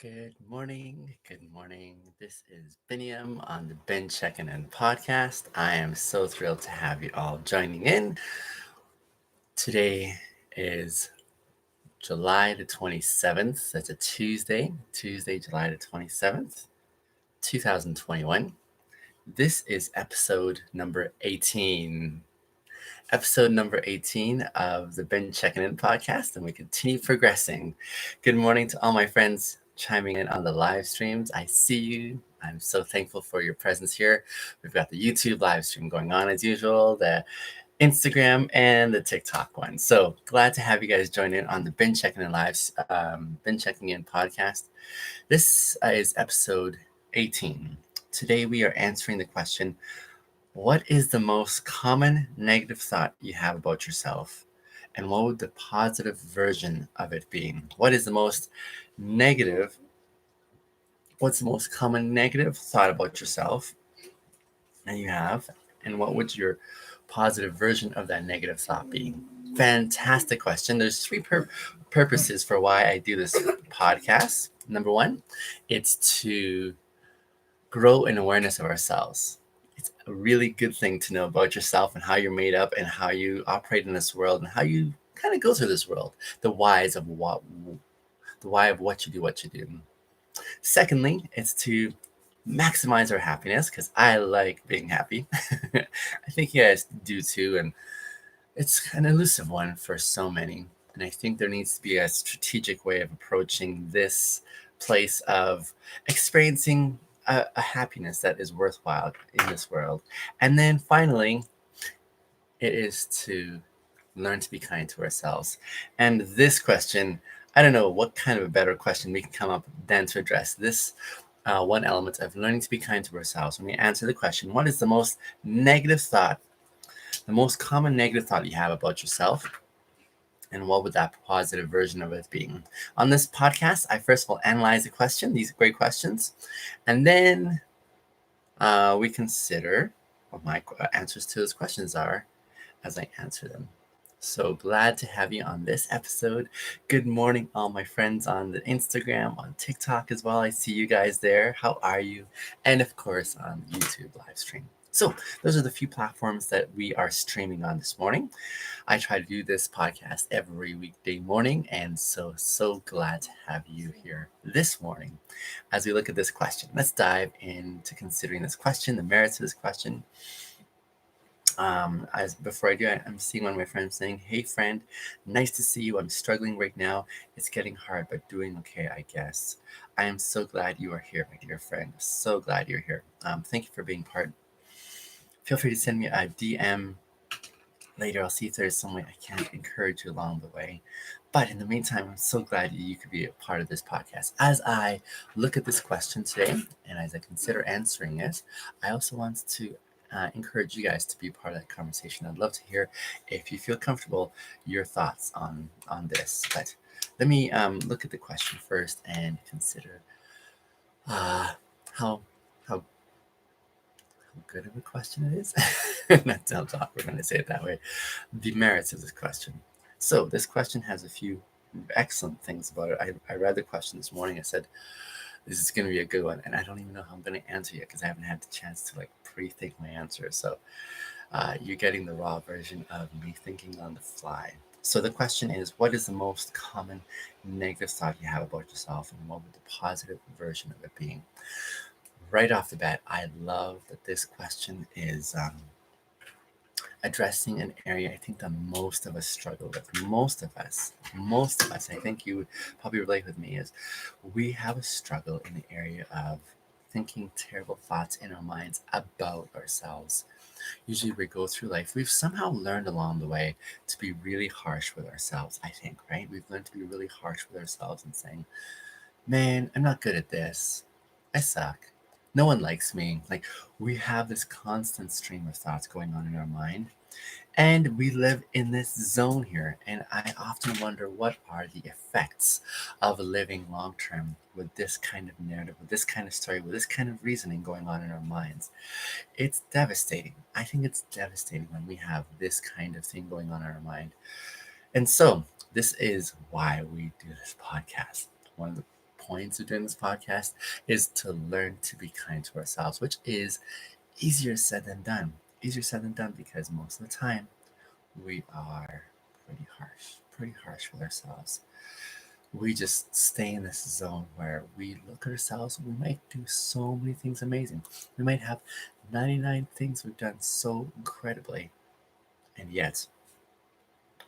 Good morning. Good morning. This is Biniam on the Checkin In podcast. I am so thrilled to have you all joining in. Today is July the 27th. That's a Tuesday, July the 27th, 2021. This is episode number 18. Episode number 18 of the Checkin In podcast, and we continue progressing. Good morning to all my friends chiming in on the live streams. I see you. I'm so thankful for your presence here. We've got the YouTube live stream going on as usual, the Instagram and the TikTok one. So glad to have you guys join in on the Checking In lives, Checking In podcast. This is episode 18. Today we are answering the question, what is the most common negative thought you have about yourself? And what would the positive version of it be? Negative? What's the most common negative thought about yourself that you have? And what would your positive version of that negative thought be? Fantastic question. There's three purposes for why I do this podcast. Number one, it's to grow an awareness of ourselves. It's a really good thing to know about yourself and how you're made up and how you operate in this world and how you kind of go through this world. The why of what you do. Secondly, it's to maximize our happiness because I like being happy. I think you guys do too, and it's an elusive one for so many. And I think there needs to be a strategic way of approaching this place of experiencing a happiness that is worthwhile in this world. And then finally, it is to learn to be kind to ourselves. And this question, I don't know what kind of a better question we can come up than to address this one element of learning to be kind to ourselves. When we answer the question, what is the most common negative thought you have about yourself? And what would that positive version of it be? On this podcast, I first will analyze the question, these great questions, and then we consider what my answers to those questions are as I answer them. So glad to have you on this episode. Good morning, all my friends on the Instagram, on TikTok as well. I see you guys there. How are you? And of course, on YouTube live stream. So those are the few platforms that we are streaming on this morning. I try to do this podcast every weekday morning, and so glad to have you here this morning. As we look at this question, let's dive into considering this question, the merits of this question. As before I do, I'm seeing one of my friends saying, "Hey friend, nice to see you. I'm struggling right now. It's getting hard, but doing okay, I guess." I am so glad you are here, my dear friend. So glad you're here. Thank you for being part. Feel free to send me a DM later. I'll see if there's some way I can encourage you along the way. But in the meantime, I'm so glad you could be a part of this podcast. As I look at this question today, and as I consider answering it, I also want to encourage you guys to be part of that conversation. I'd love to hear, if you feel comfortable, your thoughts on this. But let me look at the question first and consider how how good of a question it is. That sounds awkward when I say it that way. The merits of this question. So this question has a few excellent things about it. I read the question this morning. I said, this is going to be a good one. And I don't even know how I'm going to answer yet because I haven't had the chance to pre-think my answer. So you're getting the raw version of me thinking on the fly. So the question is, what is the most common negative thought you have about yourself, and what would the positive version of it be? Right off the bat, I love that this question is addressing an area I think that most of us struggle with. Most of us, I think you would probably relate with me, is we have a struggle in the area of thinking terrible thoughts in our minds about ourselves. Usually we go through life, we've somehow learned along the way to be really harsh with ourselves, I think, right? We've learned to be really harsh with ourselves and saying, man, I'm not good at this. I suck. No one likes me. We have this constant stream of thoughts going on in our mind. And we live in this zone here. And I often wonder, what are the effects of living long term with this kind of narrative, with this kind of story, with this kind of reasoning going on in our minds? It's devastating. I think it's devastating when we have this kind of thing going on in our mind. And so this is why we do this podcast. One of the points of doing this podcast is to learn to be kind to ourselves, which is easier said than done. Easier said than done because most of the time we are pretty harsh with ourselves. We just stay in this zone where we look at ourselves. We might do so many things amazing. We might have 99 things we've done so incredibly. And yet,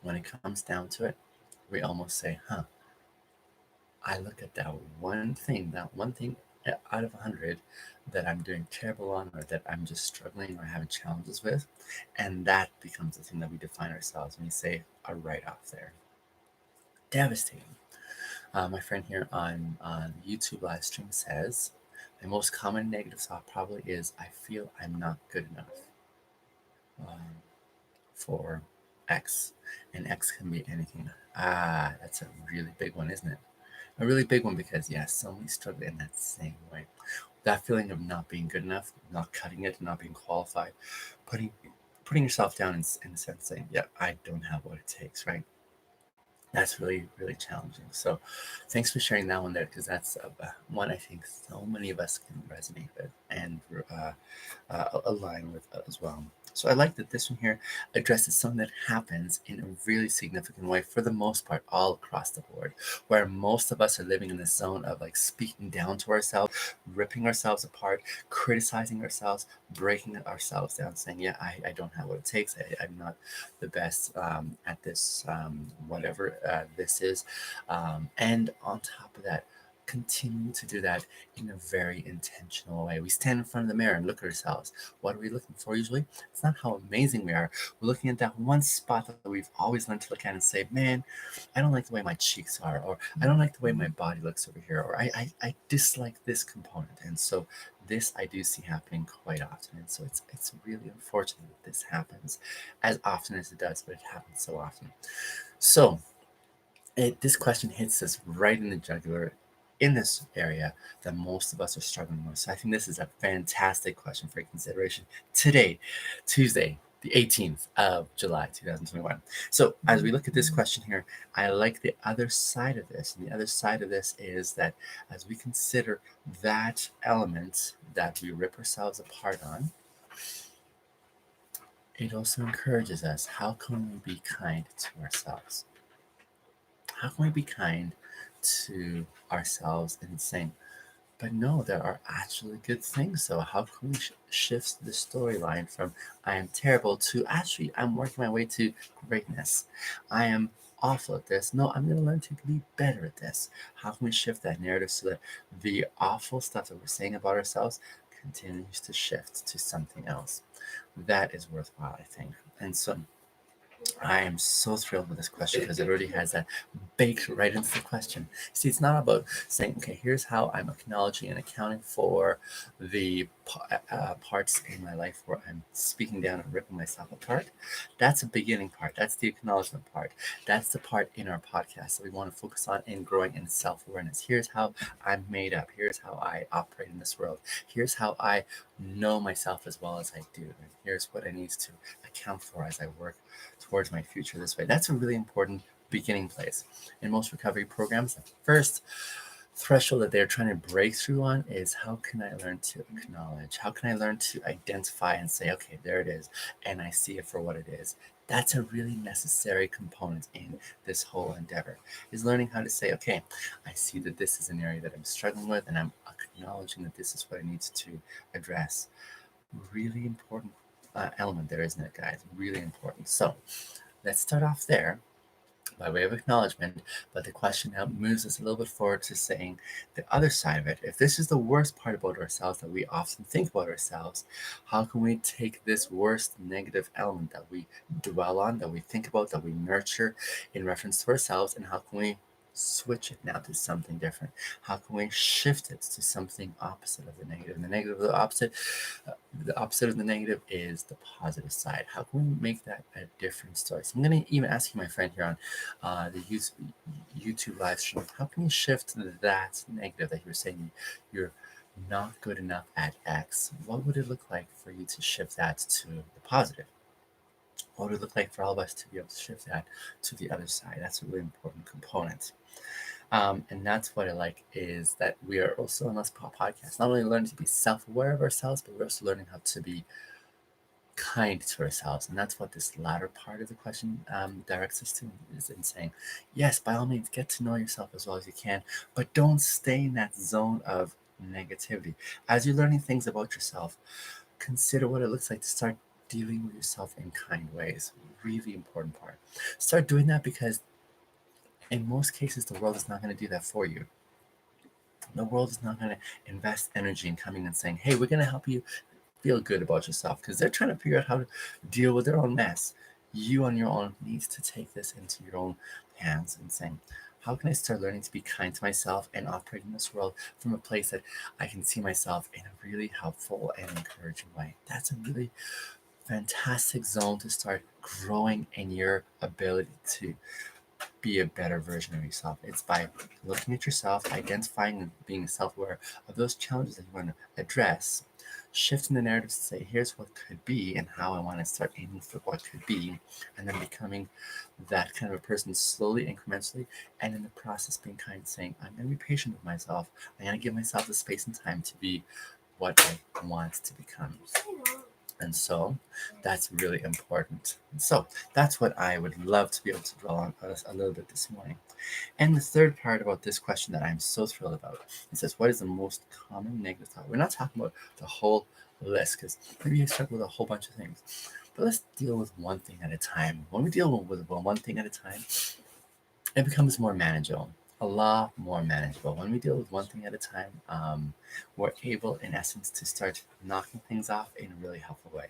when it comes down to it, we almost say, I look at that one thing out of 100 that I'm doing terrible on or that I'm just struggling or having challenges with. And that becomes the thing that we define ourselves. And we say a write off there. Devastating. My friend here on YouTube live stream says, the most common negative thought probably is, I feel I'm not good enough um, for X. And X can be anything. That's a really big one, isn't it? A really big one because, yes, so many struggle in that same way. That feeling of not being good enough, not cutting it, not being qualified, putting yourself down in a sense saying, yeah, I don't have what it takes, right? That's really, really challenging. So thanks for sharing that one there because that's one I think so many of us can resonate with and align with as well. So I like that this one here addresses something that happens in a really significant way for the most part all across the board, where most of us are living in this zone of like speaking down to ourselves, ripping ourselves apart, criticizing ourselves, breaking ourselves down, saying, yeah, I don't have what it takes. I'm not the best at this, whatever this is. And on top of that, continue to do that in a very intentional way. We stand in front of the mirror and look at ourselves. What are we looking for usually? It's not how amazing we are. We're looking at that one spot that we've always learned to look at and say, man, I don't like the way my cheeks are, or I don't like the way my body looks over here, or I dislike this component. And so this I do see happening quite often. And so it's really unfortunate that this happens as often as it does, but it happens so often. So this question hits us right in the jugular in this area that most of us are struggling with. So I think this is a fantastic question for consideration today, Tuesday, the 18th of July, 2021. So as we look at this question here, I like the other side of this. And the other side of this is that as we consider that element that we rip ourselves apart on, it also encourages us, how can we be kind to ourselves? How can we be kind to ourselves and saying, but no, there are actually good things. So how can we shift the storyline from I am terrible to actually I'm working my way to greatness. I am awful at this. No, I'm going to learn to be better at this. How can we shift that narrative so that the awful stuff that we're saying about ourselves continues to shift to something else? That is worthwhile, I think. And so I am so thrilled with this question because it already has that baked right into the question. See, it's not about saying, okay, here's how I'm acknowledging and accounting for the parts in my life where I'm speaking down and ripping myself apart. That's a beginning part. That's the acknowledgement part. That's the part in our podcast that we want to focus on in growing in self-awareness. Here's how I'm made up. Here's how I operate in this world. Here's how I know myself as well as I do. And here's what I need to account for as I work towards my future this way. That's a really important beginning place. In most recovery programs, the first threshold that they're trying to break through on is how can I learn to acknowledge? How can I learn to identify and say, okay, there it is, and I see it for what it is. That's a really necessary component in this whole endeavor, is learning how to say, okay, I see that this is an area that I'm struggling with, and I'm acknowledging that this is what I need to address. Really important element there, isn't it, guys? Really important. So let's start off there by way of acknowledgement, but the question now moves us a little bit forward to saying the other side of it. If this is the worst part about ourselves that we often think about ourselves, how can we take this worst negative element that we dwell on, that we think about, that we nurture in reference to ourselves, and how can we switch it now to something different? How can we shift it to something opposite of the negative? And the negative of the opposite of the negative is the positive side. How can we make that a different story? So I'm going to even ask you, my friend here on the YouTube live stream, how can you shift that negative that you were saying you're not good enough at X? What would it look like for you to shift that to the positive? What would it look like for all of us to be able to shift that to the other side? That's a really important component. And that's what I like is that we are also on this podcast, not only learning to be self-aware of ourselves, but we're also learning how to be kind to ourselves. And that's what this latter part of the question directs us to, is in saying, yes, by all means, get to know yourself as well as you can, but don't stay in that zone of negativity. As you're learning things about yourself, consider what it looks like to start dealing with yourself in kind ways. Really important part. Start doing that because in most cases, the world is not going to do that for you. The world is not going to invest energy in coming and saying, hey, we're going to help you feel good about yourself, because they're trying to figure out how to deal with their own mess. You on your own needs to take this into your own hands and saying, how can I start learning to be kind to myself and operate in this world from a place that I can see myself in a really helpful and encouraging way? That's a really fantastic zone to start growing in your ability to be a better version of yourself. It's by looking at yourself, identifying and being self-aware of those challenges that you want to address, shifting the narrative to say, here's what could be and how I want to start aiming for what could be, and then becoming that kind of a person slowly, incrementally, and in the process being kind, saying, I'm going to be patient with myself. I'm going to give myself the space and time to be what I want to become. And so that's really important. And so that's what I would love to be able to dwell on a little bit this morning. And the third part about this question that I'm so thrilled about, it says, what is the most common negative thought? We're not talking about the whole list, because maybe you start with a whole bunch of things. But let's deal with one thing at a time. When we deal with one thing at a time, it becomes more manageable, a lot more manageable. When we deal with one thing at a time, we're able, in essence, to start knocking things off in a really helpful way.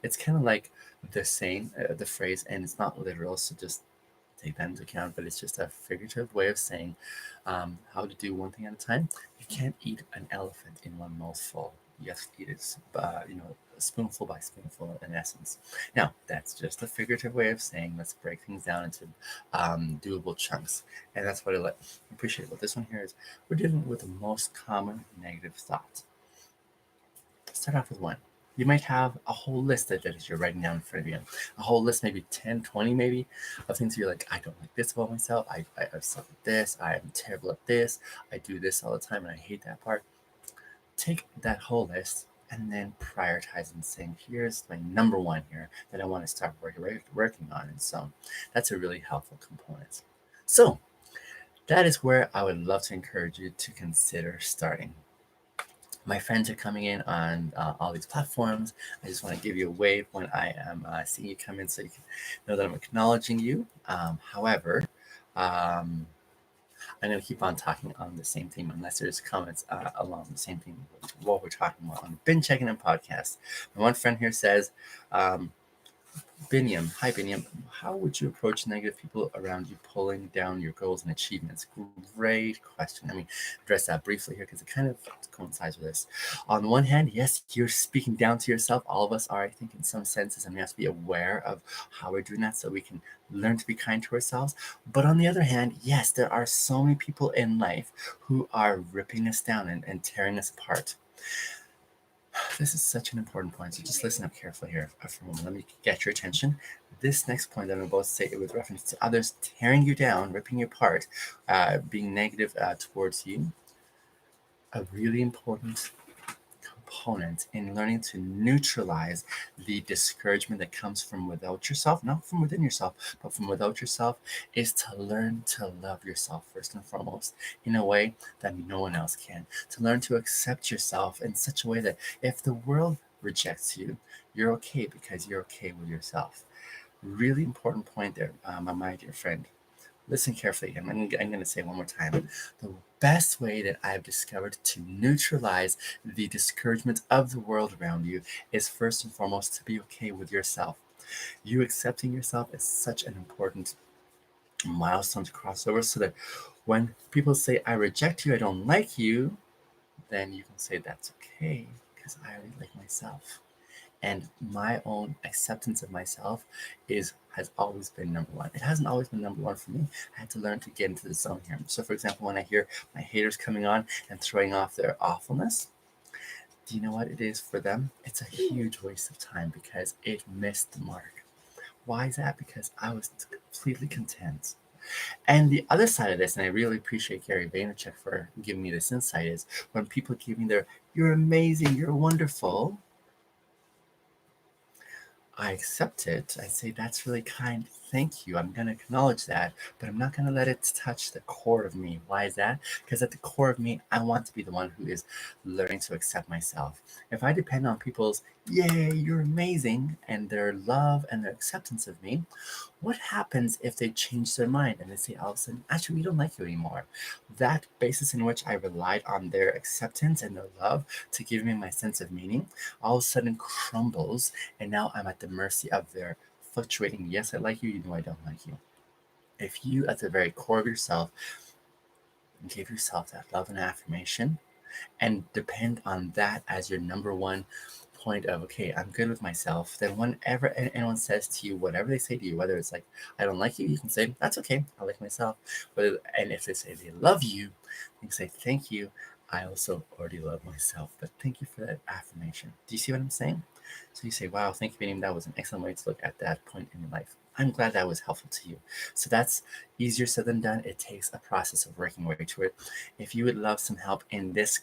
It's kind of like the saying, the phrase, and it's not literal, so just take that into account, but it's just a figurative way of saying how to do one thing at a time. You can't eat an elephant in one mouthful. You have to eat it, spoonful by spoonful, in essence. Now, that's just a figurative way of saying let's break things down into doable chunks, and that's what I appreciate about this one here is we're dealing with the most common negative thoughts. Start off with one. You might have a whole list that you're writing down in front of you. A whole list, maybe 10, 20 maybe, of things you're like, I don't like this about myself. I suck at this. I'm terrible at this. I do this all the time and I hate that part. Take that whole list and then prioritize and saying, here's my number one here that I want to start working on. And so that's a really helpful component. So that is where I would love to encourage you to consider starting. My friends are coming in on all these platforms. I just want to give you a wave when I am seeing you come in so you can know that I'm acknowledging you. However, I'm going to keep on talking on the same theme unless there's comments along the same theme what we're talking about on the Been Checking In podcast. My one friend here says, Biniam, hi Biniam. How would you approach negative people around you pulling down your goals and achievements? Great question. I mean, address that briefly here because it kind of coincides with this. On the one hand, yes, you're speaking down to yourself. All of us are, I think, in some senses, and we have to be aware of how we're doing that so we can learn to be kind to ourselves. But on the other hand, yes, there are so many people in life who are ripping us down and tearing us apart. This is such an important point, so just listen up carefully here for a moment. Let me get your attention. This next point that I'm about to say with reference to others tearing you down, ripping you apart, being negative towards you, a really important component in learning to neutralize the discouragement that comes from without yourself, not from within yourself, but from without yourself, is to learn to love yourself first and foremost in a way that no one else can. To learn to accept yourself in such a way that if the world rejects you, you're okay because you're okay with yourself. Really important point there, my dear friend. Listen carefully. I'm going to say it one more time. The best way that I've discovered to neutralize the discouragement of the world around you is first and foremost to be okay with yourself. You accepting yourself is such an important milestone to cross over so that when people say, I reject you, I don't like you, then you can say, that's okay because I already like myself. And my own acceptance of myself has always been number one. It hasn't always been number one for me. I had to learn to get into the zone here. So for example, when I hear my haters coming on and throwing off their awfulness, do you know what it is for them? It's a huge waste of time because it missed the mark. Why is that? Because I was completely content. And the other side of this, and I really appreciate Gary Vaynerchuk for giving me this insight, is when people give me their, you're amazing, you're wonderful, I accept it. I say, that's really kind. Thank you. I'm going to acknowledge that, but I'm not going to let it touch the core of me. Why is that? Because at the core of me, I want to be the one who is learning to accept myself. If I depend on people's, yay, you're amazing, and their love and their acceptance of me, what happens if they change their mind and they say all of a sudden, actually, we don't like you anymore? That basis in which I relied on their acceptance and their love to give me my sense of meaning all of a sudden crumbles, and now I'm at the mercy of their fluctuating, yes, I like you, you know I don't like you. If you, at the very core of yourself, give yourself that love and affirmation and depend on that as your number one point of, okay, I'm good with myself, then whenever anyone says to you whatever they say to you, whether it's like, I don't like you, you can say, that's okay, I like myself. And if they say they love you, you can say, thank you, I also already love myself, but thank you for that affirmation. Do you see what I'm saying? So you say, wow, thank you, Vadim. That was an excellent way to look at that point in your life. I'm glad that was helpful to you. So that's easier said than done. It takes a process of working way to it. If you would love some help in this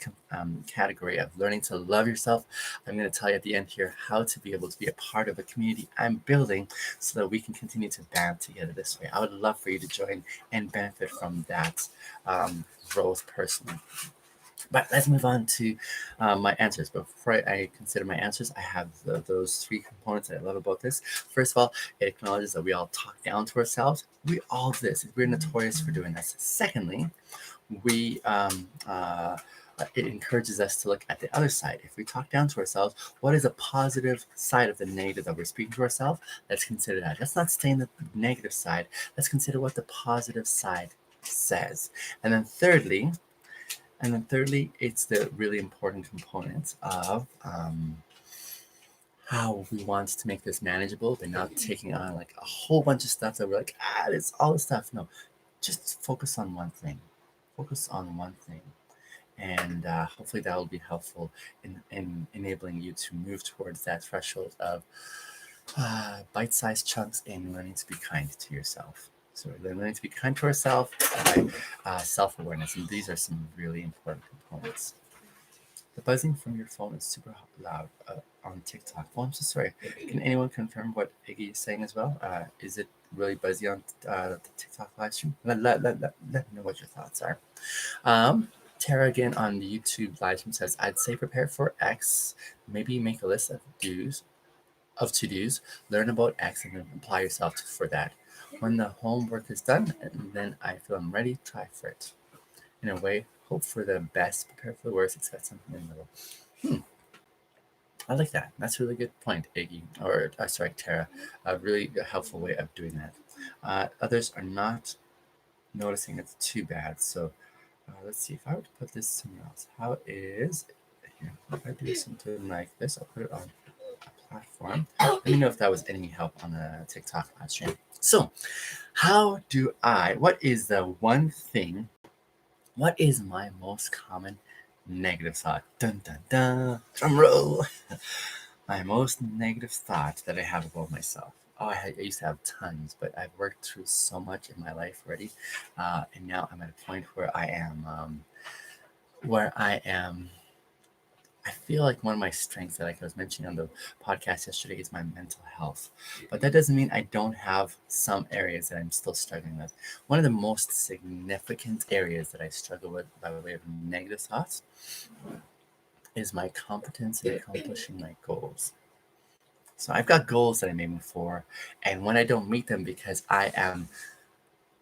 category of learning to love yourself, I'm going to tell you at the end here how to be able to be a part of a community I'm building so that we can continue to band together this way. I would love for you to join and benefit from that growth personally. But let's move on to my answers. But before I consider my answers, I have those three components that I love about this. First of all, it acknowledges that we all talk down to ourselves. We all do this. We're notorious for doing this. Secondly, we it encourages us to look at the other side. If we talk down to ourselves, what is a positive side of the negative that we're speaking to ourselves? Let's consider that. Let's not stay in the negative side. Let's consider what the positive side says. And then thirdly, it's the really important component of how we want to make this manageable, but not taking on like a whole bunch of stuff that we're like, it's all this stuff. No, just focus on one thing. Focus on one thing. And hopefully that will be helpful in enabling you to move towards that threshold of bite-sized chunks and learning to be kind to yourself. So we're learning to be kind to ourselves by self-awareness, and these are some really important components. The buzzing from your phone is super loud on TikTok. Oh, I'm so sorry. Can anyone confirm what Iggy is saying as well? Is it really buzzy on the TikTok live stream? Let me know what your thoughts are. Tara again on the YouTube live stream says, I'd say prepare for X. Maybe make a list of to-dos, learn about X, and then apply yourself for that. When the homework is done, and then I feel I'm ready, try for it. In a way, hope for the best, prepare for the worst, expect something in the middle. I like that. That's a really good point, Iggy, or sorry, Tara. A really helpful way of doing that. Others are not noticing it's too bad. So let's see if I were to put this somewhere else. How is here? If I do something like this, I'll put it on a platform. Let me know if that was any help on the TikTok live stream. So, what is the one thing? What is my most common negative thought? Dun dun dun. Drum roll. My most negative thought that I have about myself. Oh, I used to have tons, but I've worked through so much in my life already, and now I'm at a point where I am. I feel like one of my strengths that like I was mentioning on the podcast yesterday is my mental health. But that doesn't mean I don't have some areas that I'm still struggling with. One of the most significant areas that I struggle with by way of negative thoughts is my competence in accomplishing my goals. So I've got goals that I'm aiming for, and when I don't meet them because I am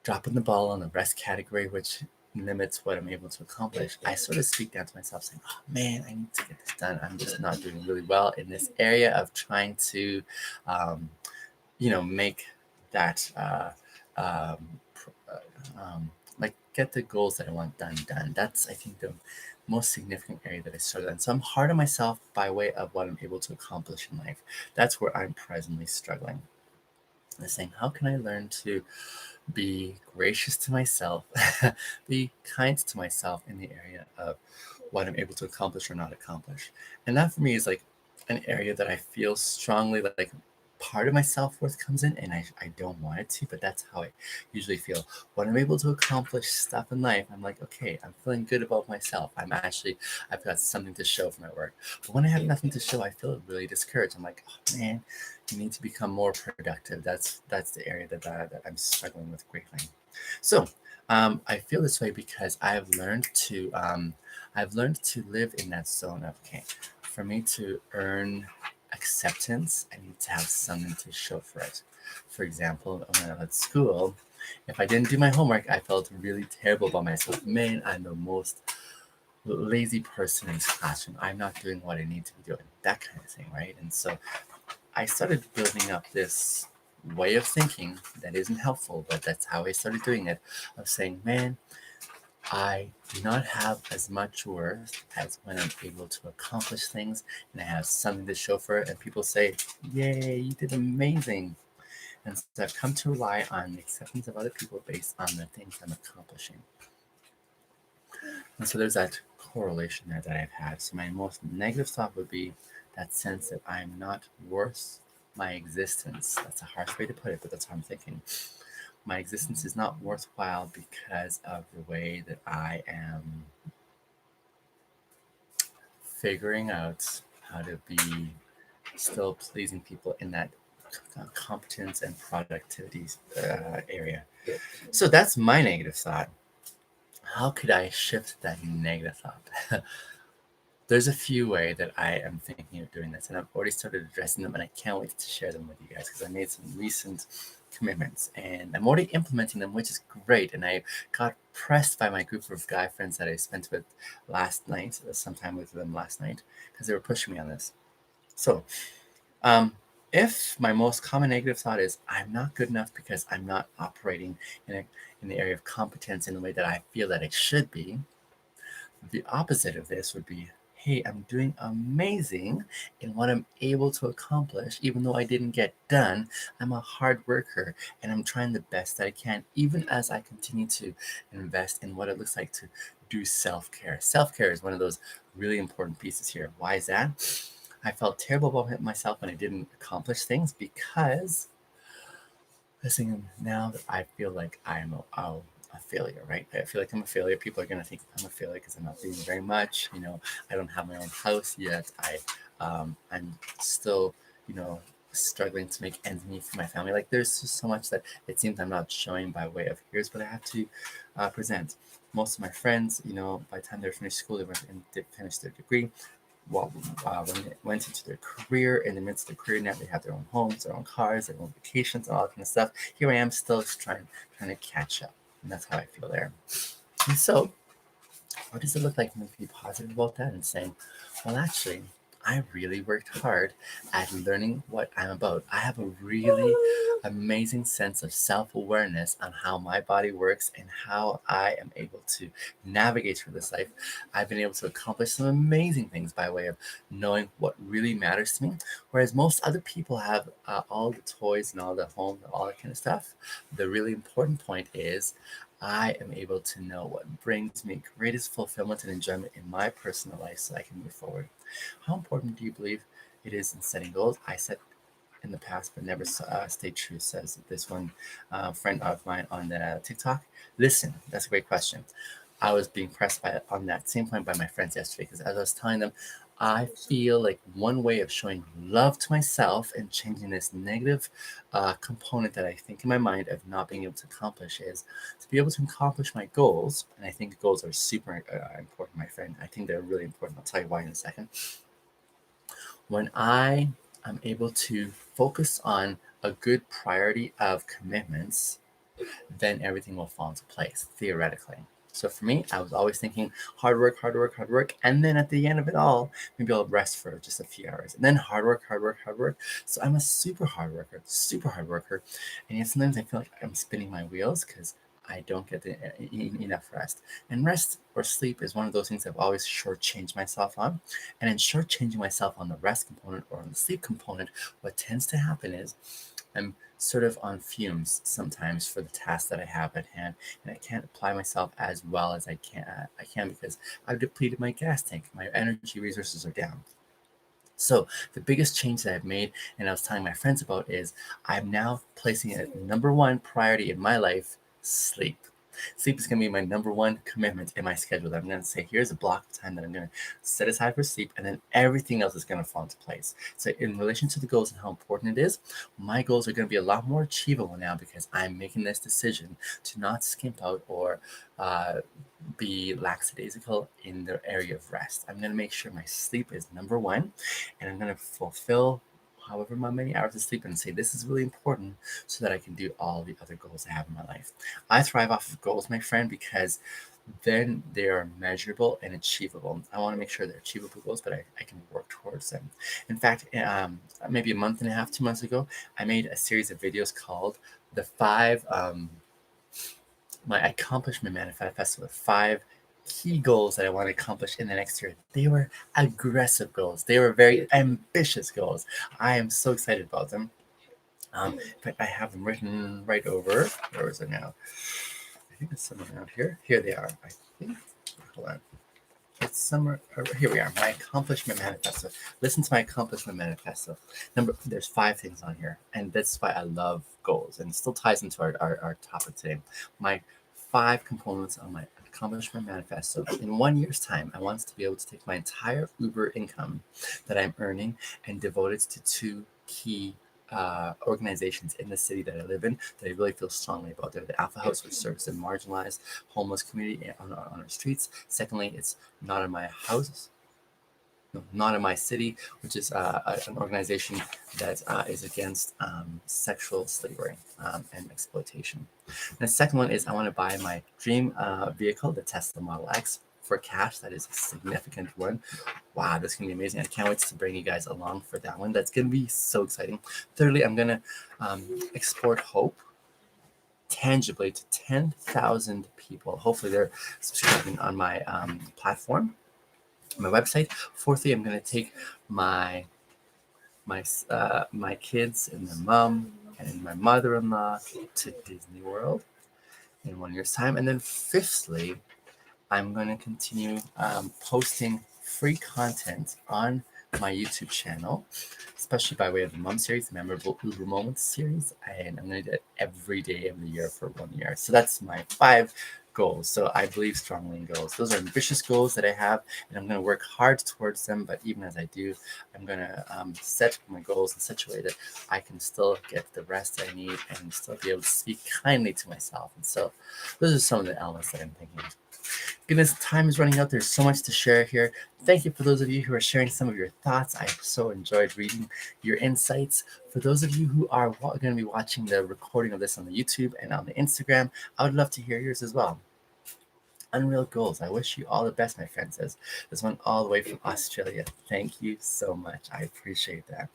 dropping the ball on the rest category, which limits what I'm able to accomplish, I sort of speak down to myself saying, oh man, I need to get this done. I'm just not doing really well in this area of trying to, make that, like get the goals that I want done. That's, I think, the most significant area that I struggle in. So I'm hard on myself by way of what I'm able to accomplish in life. That's where I'm presently struggling. I'm saying, how can I learn to be gracious to myself, be kind to myself in the area of what I'm able to accomplish or not accomplish. And that for me is like an area that I feel strongly like part of my self-worth comes in, and I don't want it to, but that's how I usually feel. When I'm able to accomplish stuff in life, I'm like, okay, I'm feeling good about myself. I've got something to show for my work. But when I have nothing to show, I feel really discouraged. I'm like, oh man, you need to become more productive. That's the area that I'm struggling with greatly. So I feel this way because I've learned to live in that zone of, okay, for me to earn acceptance, I need to have something to show for it. For example, when I was at school, if I didn't do my homework, I felt really terrible about myself. Man, I'm the most lazy person in this classroom. I'm not doing what I need to be doing. That kind of thing, right? And so I started building up this way of thinking that isn't helpful, but that's how I started doing it, of saying, man, I do not have as much worth as when I'm able to accomplish things and I have something to show for it. And people say, yay, you did amazing. And so I've come to rely on the acceptance of other people based on the things I'm accomplishing. And so there's that correlation there that I've had. So my most negative thought would be that sense that I'm not worth my existence. That's a harsh way to put it, but that's how I'm thinking. My existence is not worthwhile because of the way that I am figuring out how to be still pleasing people in that competence and productivity area. So that's my negative thought. How could I shift that negative thought? There's a few ways that I am thinking of doing this, and I've already started addressing them, and I can't wait to share them with you guys because I made some recent commitments and I'm already implementing them, which is great. And I got pressed by my group of guy friends that I spent with last night, some time with them last night, because they were pushing me on this. So, um, if my most common negative thought is I'm not good enough because I'm not operating in the area of competence in the way that I feel that I should be, the opposite of this would be, hey, I'm doing amazing in what I'm able to accomplish, even though I didn't get done. I'm a hard worker and I'm trying the best that I can, even as I continue to invest in what it looks like to do self care. Self care is one of those really important pieces here. Why is that? I felt terrible about myself when I didn't accomplish things because listening now that I feel like I'm a failure, right? I feel like I'm a failure. People are going to think I'm a failure because I'm not doing very much. I don't have my own house yet. I'm still, you know, struggling to make ends meet for my family. Like there's just so much that it seems I'm not showing by way of here's what I have to present. Most of my friends, by the time they finished school, they finished their degree. Well, when they went into their career, in the midst of their career now, they have their own homes, their own cars, their own vacations, all that kind of stuff. Here I am still trying to catch up. And that's how I feel there. And so, what does it look like for me to be positive about that and saying, well, actually, I really worked hard at learning what I'm about. I have a really amazing sense of self awareness on how my body works and how I am able to navigate through this life. I've been able to accomplish some amazing things by way of knowing what really matters to me. Whereas most other people have all the toys and all the home, all that kind of stuff. The really important point is I am able to know what brings me greatest fulfillment and enjoyment in my personal life so I can move forward. How important do you believe it is in setting goals? I set in the past but never stayed true, says this one friend of mine on the TikTok. Listen, that's a great question. I was being pressed on that same point by my friends yesterday because as I was telling them, I feel like one way of showing love to myself and changing this negative component that I think in my mind of not being able to accomplish is to be able to accomplish my goals. And I think goals are super important, my friend. I think they're really important. I'll tell you why in a second. When I am able to focus on a good priority of commitments, then everything will fall into place, theoretically. So for me, I was always thinking hard work, hard work, hard work. And then at the end of it all, maybe I'll rest for just a few hours. And then hard work, hard work, hard work. So I'm a super hard worker, super hard worker. And yet sometimes I feel like I'm spinning my wheels because I don't get enough rest. And rest or sleep is one of those things I've always shortchanged myself on. And in shortchanging myself on the rest component or on the sleep component, what tends to happen is I'm sort of on fumes sometimes for the task that I have at hand, and I can't apply myself as well as I can because I've depleted my gas tank. My energy resources are down. So the biggest change that I've made, and I was telling my friends about, is I'm now placing it number one priority in my life: sleep. Sleep is going to be my number one commitment in my schedule. That I'm going to say, here's a block of time that I'm going to set aside for sleep, and then everything else is going to fall into place. So, in relation to the goals and how important it is, my goals are going to be a lot more achievable now because I'm making this decision to not skimp out or uh, be lackadaisical in the area of rest. I'm going to make sure my sleep is number one, and I'm going to fulfill however many hours of sleep and say this is really important so that I can do all the other goals I have in my life. I thrive off of goals, my friend, because then they are measurable and achievable. I want to make sure they're achievable goals, but I can work towards them. In fact, maybe a month and a half, 2 months ago, I made a series of videos called the five my accomplishment manifesto with five key goals that I want to accomplish in the next year. They were aggressive goals. They were very ambitious goals. I am so excited about them. In fact, I have them written right over. Where is it now? I think it's somewhere around here. Here they are. I think. Hold on. It's somewhere. Here we are. My accomplishment manifesto. Listen to my accomplishment manifesto. There's five things on here, and that's why I love goals, and it still ties into our topic today. My five components on my accomplishment manifesto. In 1 year's time, I want to be able to take my entire Uber income that I'm earning and devote it to two key organizations in the city that I live in that I really feel strongly about. They're the Alpha House, which serves the marginalized homeless community on our streets. Secondly, it's Not in My House, no, Not in My City, which is an organization that is against sexual slavery and exploitation. And the second one is I want to buy my dream vehicle, the Tesla Model X, for cash. That is a significant one. Wow, that's going to be amazing. I can't wait to bring you guys along for that one. That's going to be so exciting. Thirdly, I'm going to export hope tangibly to 10,000 people. Hopefully, they're subscribing on my platform, my website. Fourthly, I'm going to take my kids and their mom and my mother-in-law to Disney World in 1 year's time. And then fifthly, I'm going to continue posting free content on my YouTube channel, especially by way of the Mom series, the Memorable Uber Moments series. And I'm going to do it every day of the year for 1 year. So that's my five goals. So I believe strongly in goals. Those are ambitious goals that I have, and I'm going to work hard towards them. But even as I do, I'm going to set my goals in such a way that I can still get the rest I need and still be able to speak kindly to myself. And so those are some of the elements that I'm thinking of. Goodness, time is running out. There's so much to share here. Thank you for those of you who are sharing some of your thoughts. I so enjoyed reading your insights. For those of you who are going to be watching the recording of this on the YouTube and on the Instagram, I would love to hear yours as well. Unreal goals. I wish you all the best, my friend says. This one all the way from Australia. Thank you so much. I appreciate that.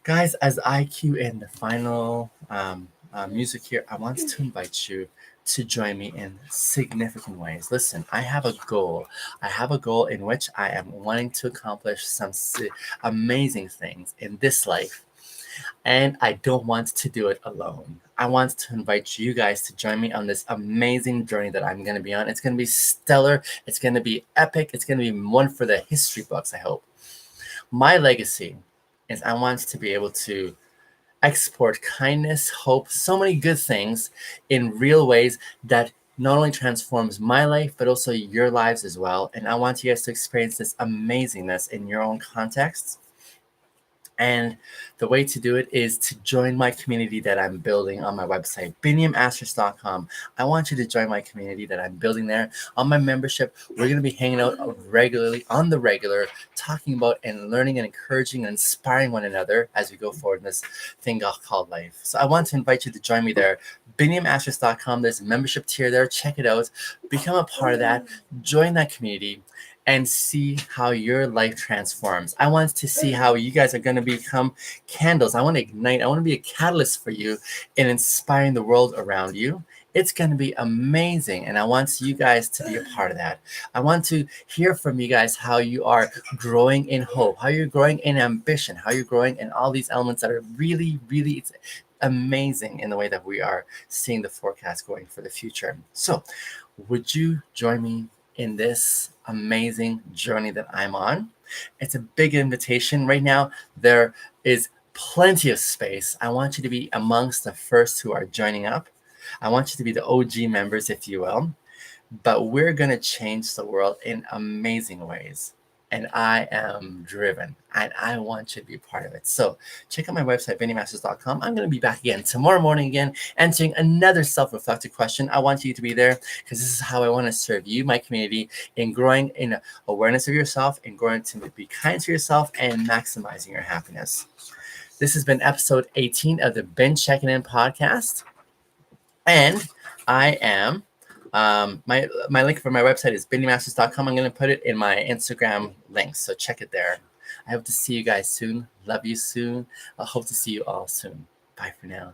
Guys, as I cue in the final music here, I want to invite you to join me in significant ways. Listen, I have a goal. I have a goal in which I am wanting to accomplish some amazing things in this life. And I don't want to do it alone. I want to invite you guys to join me on this amazing journey that I'm going to be on. It's going to be stellar. It's going to be epic. It's going to be one for the history books, I hope. My legacy is I want to be able to export kindness, hope, so many good things in real ways that not only transforms my life, but also your lives as well. And I want you guys to experience this amazingness in your own contexts. And the way to do it is to join my community that I'm building on my website, biniamasters.com. I want you to join my community that I'm building there. On my membership, we're going to be hanging out regularly, on the regular, talking about and learning and encouraging and inspiring one another as we go forward in this thing called life. So I want to invite you to join me there. biniamasters.com. There's a membership tier there. Check it out. Become a part of that. Join that community and see how your life transforms. I want to see how you guys are going to become candles. I want to ignite. I want to be a catalyst for you in inspiring the world around you. It's going to be amazing. And I want you guys to be a part of that. I want to hear from you guys how you are growing in hope, how you're growing in ambition, how you're growing in all these elements that are really, really amazing in the way that we are seeing the forecast going for the future. So would you join me in this amazing journey that I'm on? It's a big invitation. Right now, there is plenty of space. I want you to be amongst the first who are joining up. I want you to be the OG members, if you will. But we're going to change the world in amazing ways. And I am driven and I want you to be a part of it. So check out my website, BennyMasters.com. I'm going to be back again tomorrow morning again, answering another self-reflective question. I want you to be there because this is how I want to serve you, my community, in growing in awareness of yourself and growing to be kind to yourself and maximizing your happiness. This has been episode 18 of the Ben Checkin In podcast. And I am my link for my website is bennymasters.com. I'm going to put it in my Instagram links, so check it there. I hope to see you guys soon. Love you soon. I hope to see you all soon. Bye for now.